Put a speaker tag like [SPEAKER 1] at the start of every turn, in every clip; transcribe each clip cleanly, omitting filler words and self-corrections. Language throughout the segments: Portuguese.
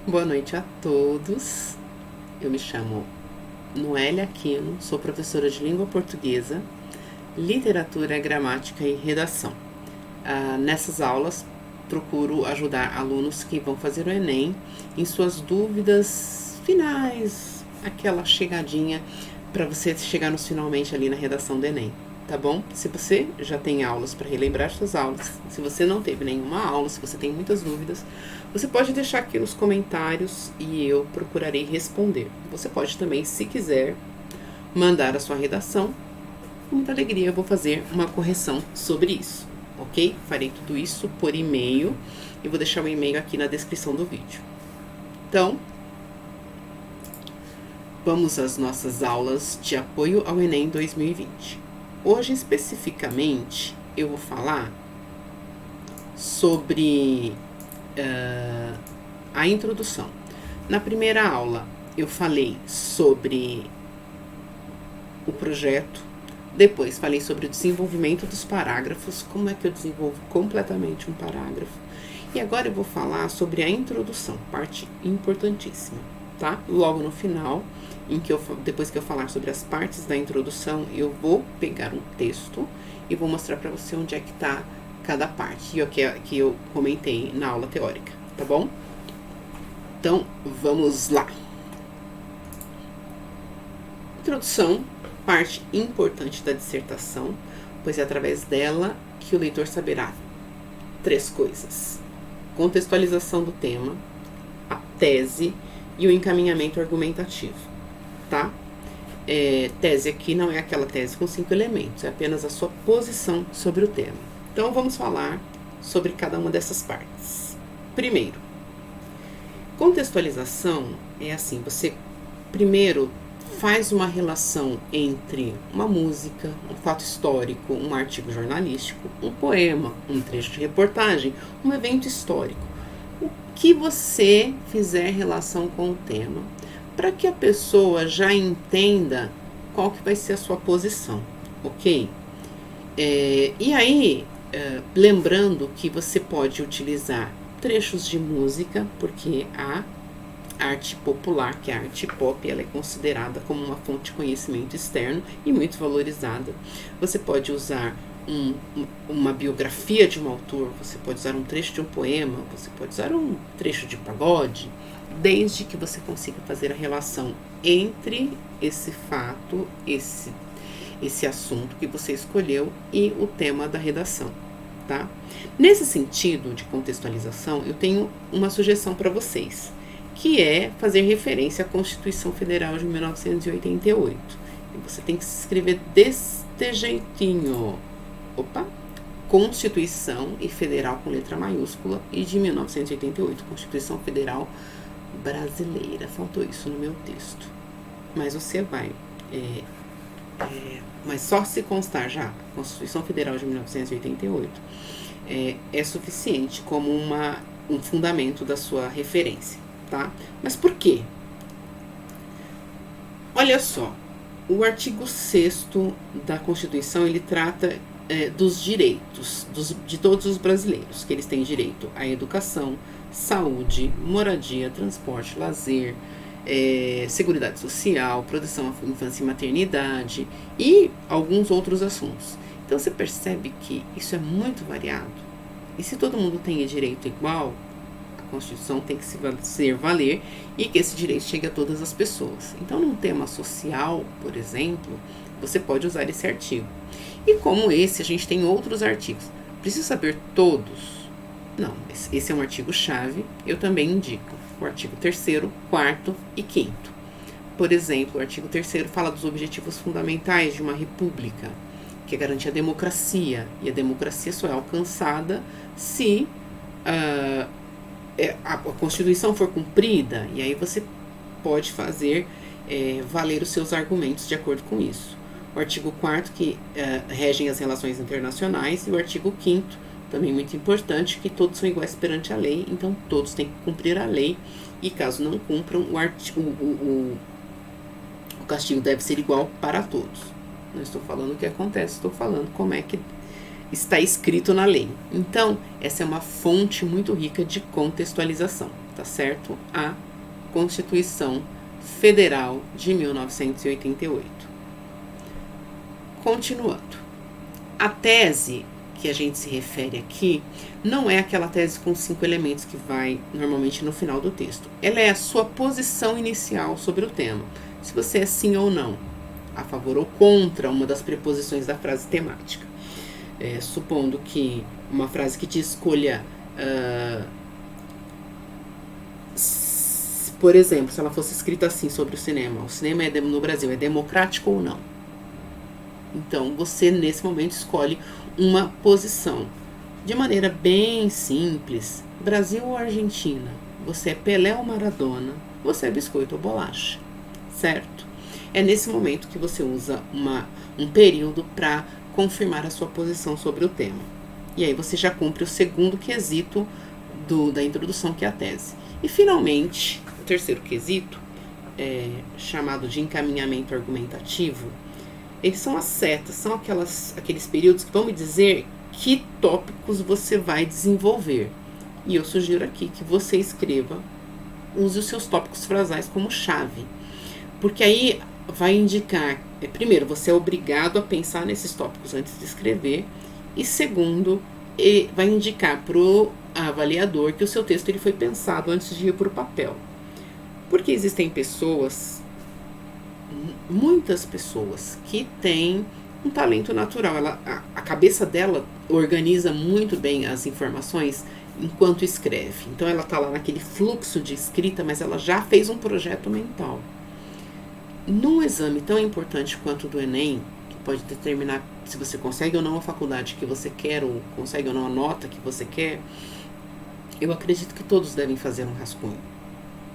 [SPEAKER 1] Boa noite a todos. Eu me chamo Noélia Aquino, sou professora de língua portuguesa, literatura, gramática e redação. Nessas aulas, procuro ajudar alunos que vão fazer o Enem em suas dúvidas finais, aquela chegadinha para você chegar nos finalmente ali na redação do Enem. Tá bom? Se você já tem aulas para relembrar suas aulas, se você não teve nenhuma aula, se você tem muitas dúvidas, você pode deixar aqui nos comentários e eu procurarei responder. Você pode também, se quiser, mandar a sua redação. Com muita alegria eu vou fazer uma correção sobre isso, ok? Farei tudo isso por e-mail e vou deixar o e-mail aqui na descrição do vídeo. Então, vamos às nossas aulas de apoio ao Enem 2020. Hoje, especificamente, eu vou falar sobre a introdução. Na primeira aula, eu falei sobre o projeto, depois falei sobre o desenvolvimento dos parágrafos, como é que eu desenvolvo completamente um parágrafo, e agora eu vou falar sobre a introdução, parte importantíssima, tá? Logo no final, depois que eu falar sobre as partes da introdução, eu vou pegar um texto e vou mostrar para você onde é que está cada parte, que eu comentei na aula teórica, tá bom? Então, vamos lá. Introdução, parte importante da dissertação, pois é através dela que o leitor saberá 3 coisas: contextualização do tema, a tese e o encaminhamento argumentativo. Tá? Tese aqui não é aquela tese com 5 elementos, é apenas a sua posição sobre o tema. Então, vamos falar sobre cada uma dessas partes. Primeiro, contextualização é assim: você primeiro faz uma relação entre uma música, um fato histórico, um artigo jornalístico, um poema, um trecho de reportagem, um evento histórico. O que você fizer relação com o tema, para que a pessoa já entenda qual que vai ser a sua posição, ok? E aí, lembrando que você pode utilizar trechos de música, porque a arte popular, que é a arte pop, ela é considerada como uma fonte de conhecimento externo e muito valorizada. Você pode usar uma biografia de um autor, você pode usar um trecho de um poema, você pode usar um trecho de pagode, desde que você consiga fazer a relação entre esse fato, esse assunto que você escolheu e o tema da redação, tá? Nesse sentido de contextualização, eu tenho uma sugestão para vocês, que é fazer referência à Constituição Federal de 1988. E você tem que se escrever deste jeitinho. Constituição e Federal com letra maiúscula e de 1988, Constituição Federal Brasileira. Faltou isso no meu texto. Mas você vai... mas só se constar já a Constituição Federal de 1988 é suficiente como um fundamento da sua referência, tá? Mas por quê? Olha só, o artigo 6º da Constituição, ele trata dos direitos de todos os brasileiros, que eles têm direito à educação, saúde, moradia, transporte, lazer, seguridade social, proteção à infância e maternidade e alguns outros assuntos. Então você percebe que isso é muito variado. E se todo mundo tem direito igual, a Constituição tem que se fazer valer e que esse direito chegue a todas as pessoas. Então, num tema social, por exemplo, você pode usar esse artigo. E como esse, a gente tem outros artigos. Precisa saber todos? Não, esse é um artigo-chave. Eu também indico o artigo 3º, 4º e 5º. Por exemplo, o artigo 3º fala dos objetivos fundamentais de uma república, que é garantir a democracia. E a democracia só é alcançada se a Constituição for cumprida, e aí você pode fazer valer os seus argumentos de acordo com isso. O artigo 4º, que regem as relações internacionais, e o artigo 5º, também muito importante, que todos são iguais perante a lei, então todos têm que cumprir a lei, e caso não cumpram, o castigo deve ser igual para todos. Não estou falando o que acontece, estou falando como é que está escrito na lei. Então, essa é uma fonte muito rica de contextualização, tá certo? A Constituição Federal de 1988. Continuando. A tese que a gente se refere aqui não é aquela tese com 5 elementos que vai normalmente no final do texto. Ela é a sua posição inicial sobre o tema. Se você é sim ou não, a favor ou contra uma das preposições da frase temática. Supondo que uma frase que te escolha, por exemplo, se ela fosse escrita assim sobre o cinema no Brasil é democrático ou não? Então, você nesse momento escolhe uma posição de maneira bem simples. Brasil ou Argentina? Você é Pelé ou Maradona? Você é biscoito ou bolacha? Certo? É nesse momento que você usa um período para confirmar a sua posição sobre o tema. E aí você já cumpre o segundo quesito da introdução, que é a tese. E finalmente, o terceiro quesito, chamado de encaminhamento argumentativo, eles são as setas, são aqueles períodos que vão me dizer que tópicos você vai desenvolver. E eu sugiro aqui que você escreva, use os seus tópicos frasais como chave. Porque aí vai indicar, primeiro, você é obrigado a pensar nesses tópicos antes de escrever. E segundo, vai indicar para o avaliador que o seu texto ele foi pensado antes de ir para o papel. Porque existem pessoas, muitas pessoas, que têm um talento natural. A cabeça dela organiza muito bem as informações enquanto escreve. Então ela está lá naquele fluxo de escrita, mas ela já fez um projeto mental. Num exame tão importante quanto o do Enem, que pode determinar se você consegue ou não a faculdade que você quer, ou consegue ou não a nota que você quer, eu acredito que todos devem fazer um rascunho,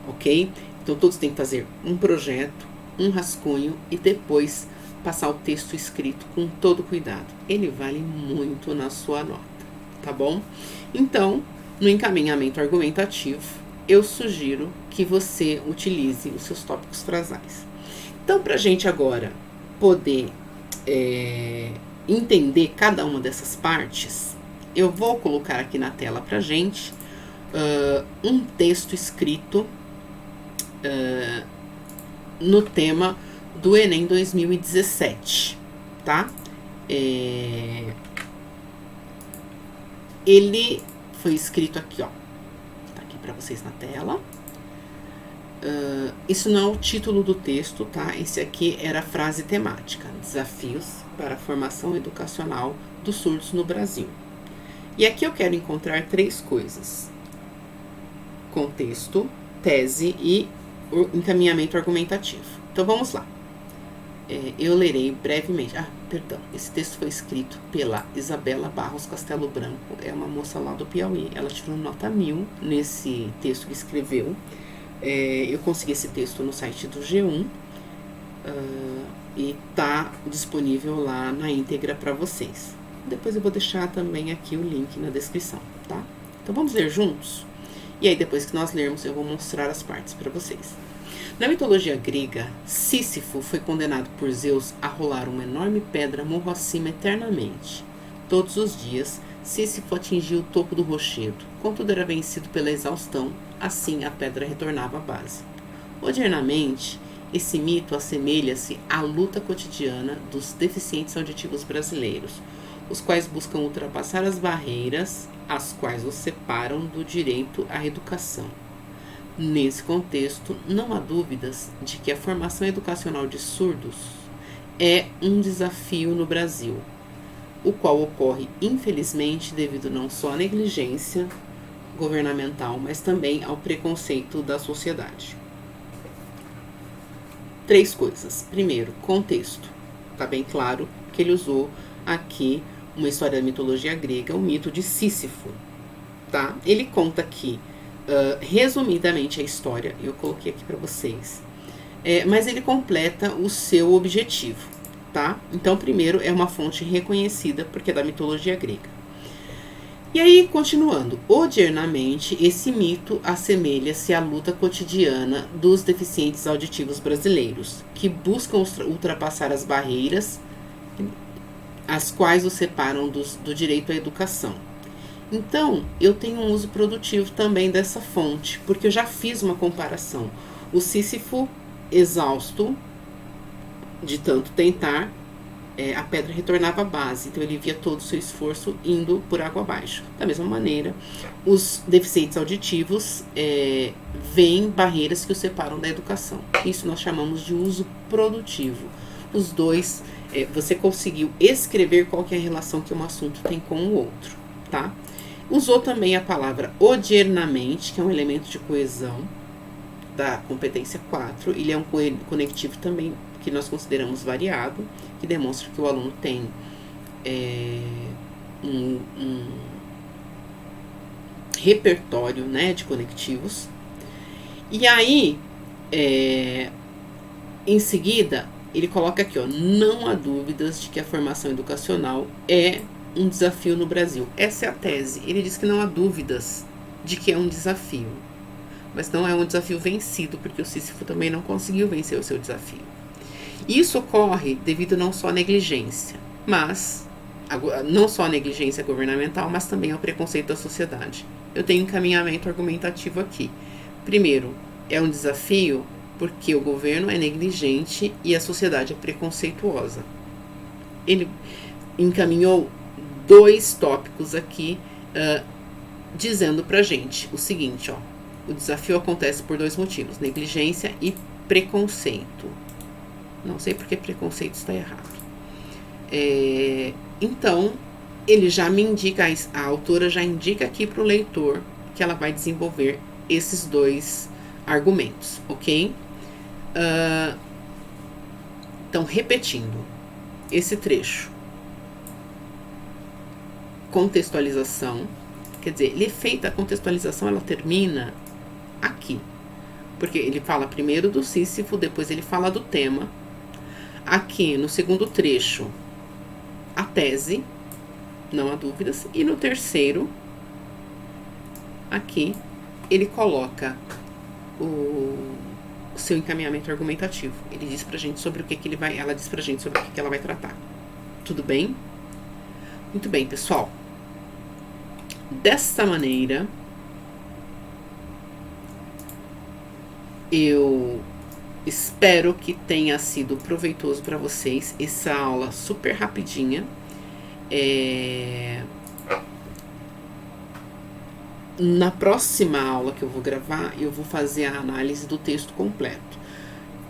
[SPEAKER 1] ok? Então todos têm que fazer um projeto, um rascunho e depois passar o texto escrito com todo cuidado. Ele vale muito na sua nota, tá bom? Então, no encaminhamento argumentativo, eu sugiro que você utilize os seus tópicos frasais. Então, para a gente agora poder entender cada uma dessas partes, eu vou colocar aqui na tela para a gente um texto escrito no tema do Enem 2017, tá? Ele foi escrito aqui, ó. Tá aqui para vocês na tela. Isso não é o título do texto, tá? Esse aqui era a frase temática: Desafios para a formação educacional dos surdos no Brasil. E aqui eu quero encontrar 3 coisas: contexto, tese e encaminhamento argumentativo. Então vamos lá. Eu lerei brevemente. Perdão. Esse texto foi escrito pela Isabela Barros Castelo Branco. É uma moça lá do Piauí. Ela tirou nota 1000 nesse texto que escreveu. Eu consegui esse texto no site do G1 e tá disponível lá na íntegra para vocês. Depois eu vou deixar também aqui o link na descrição, tá? Então vamos ler juntos? E aí depois que nós lermos eu vou mostrar as partes para vocês. Na mitologia grega, Sísifo foi condenado por Zeus a rolar uma enorme pedra morro acima eternamente. Todos os dias, Sísifo atingia o topo do rochedo. Contudo, era vencido pela exaustão, assim a pedra retornava à base. Odiernamente, esse mito assemelha-se à luta cotidiana dos deficientes auditivos brasileiros, os quais buscam ultrapassar as barreiras as quais os separam do direito à educação. Nesse contexto, não há dúvidas de que a formação educacional de surdos é um desafio no Brasil, o qual ocorre, infelizmente, devido não só à negligência governamental, mas também ao preconceito da sociedade. 3 coisas. Primeiro, contexto. Está bem claro que ele usou aqui uma história da mitologia grega, o mito de Sísifo. Tá? Ele conta aqui, resumidamente, a história. Eu coloquei aqui para vocês. Mas ele completa o seu objetivo. Tá? Então, primeiro, é uma fonte reconhecida porque é da mitologia grega. E aí, continuando, odiernamente, esse mito assemelha-se à luta cotidiana dos deficientes auditivos brasileiros, que buscam ultrapassar as barreiras as quais o separam do direito à educação. Então, eu tenho um uso produtivo também dessa fonte, porque eu já fiz uma comparação. O Sísifo, exausto de tanto tentar, a pedra retornava à base, então ele via todo o seu esforço indo por água abaixo. Da mesma maneira, os deficientes auditivos veem barreiras que os separam da educação. Isso nós chamamos de uso produtivo. Os dois, você conseguiu escrever qual que é a relação que um assunto tem com o outro, tá? Usou também a palavra odiernamente, que é um elemento de coesão da competência 4. Ele é um conectivo também que nós consideramos variado, que demonstra que o aluno tem um repertório, né, de conectivos. E aí, em seguida, ele coloca aqui, ó, não há dúvidas de que a formação educacional é um desafio no Brasil. Essa é a tese. Ele diz que não há dúvidas de que é um desafio, mas não é um desafio vencido, porque o Sísifo também não conseguiu vencer o seu desafio. Isso ocorre devido não só à negligência, mas não só à negligência governamental, mas também ao preconceito da sociedade. Eu tenho encaminhamento argumentativo aqui. Primeiro, é um desafio porque o governo é negligente e a sociedade é preconceituosa. Ele encaminhou 2 tópicos aqui, dizendo pra gente o seguinte, ó. O desafio acontece por 2 motivos, negligência e preconceito. Não sei porque preconceito está errado. Então, ele já me indica, a autora já indica aqui para o leitor que ela vai desenvolver esses 2 argumentos, ok? Então, repetindo esse trecho. Contextualização, quer dizer, ele é feita a contextualização, ela termina aqui. Porque ele fala primeiro do Sísifo, depois ele fala do tema. Aqui, no segundo trecho, a tese, não há dúvidas. E no terceiro, aqui, ele coloca o seu encaminhamento argumentativo. Ele diz pra gente sobre o que ele vai... Ela diz pra gente sobre o que ela vai tratar. Tudo bem? Muito bem, pessoal. Dessa maneira, eu espero que tenha sido proveitoso para vocês essa aula super rapidinha. Na próxima aula que eu vou gravar, eu vou fazer a análise do texto completo.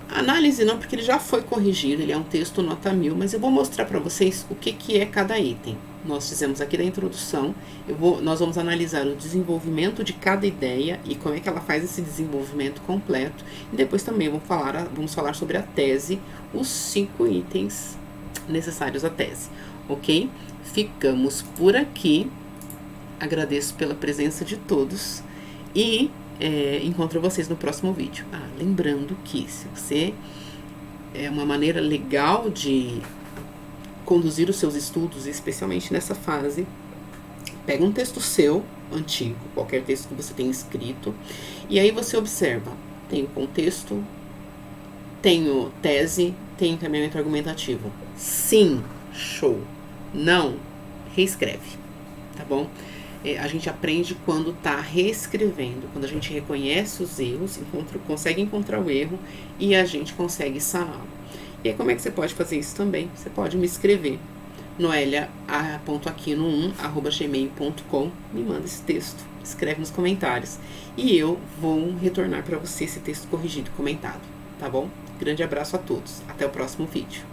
[SPEAKER 1] Análise não, porque ele já foi corrigido, ele é um texto nota 1000, mas eu vou mostrar para vocês o que é cada item. Nós fizemos aqui da introdução, nós vamos analisar o desenvolvimento de cada ideia e como é que ela faz esse desenvolvimento completo. E depois também vamos falar sobre a tese, os 5 itens necessários à tese, ok? Ficamos por aqui, agradeço pela presença de todos e encontro vocês no próximo vídeo. Lembrando que se você uma maneira legal de conduzir os seus estudos, especialmente nessa fase, pega um texto seu, antigo, qualquer texto que você tenha escrito, e aí você observa, tem o contexto, tem o tese, tem encaminhamento argumentativo. Sim, show. Não, reescreve, tá bom? A gente aprende quando tá reescrevendo, quando a gente reconhece os erros, consegue encontrar o erro e a gente consegue saná-lo. E aí, como é que você pode fazer isso também? Você pode me escrever, noelia.aquino1@gmail.com, me manda esse texto, escreve nos comentários e eu vou retornar para você esse texto corrigido e comentado, tá bom? Grande abraço a todos, até o próximo vídeo.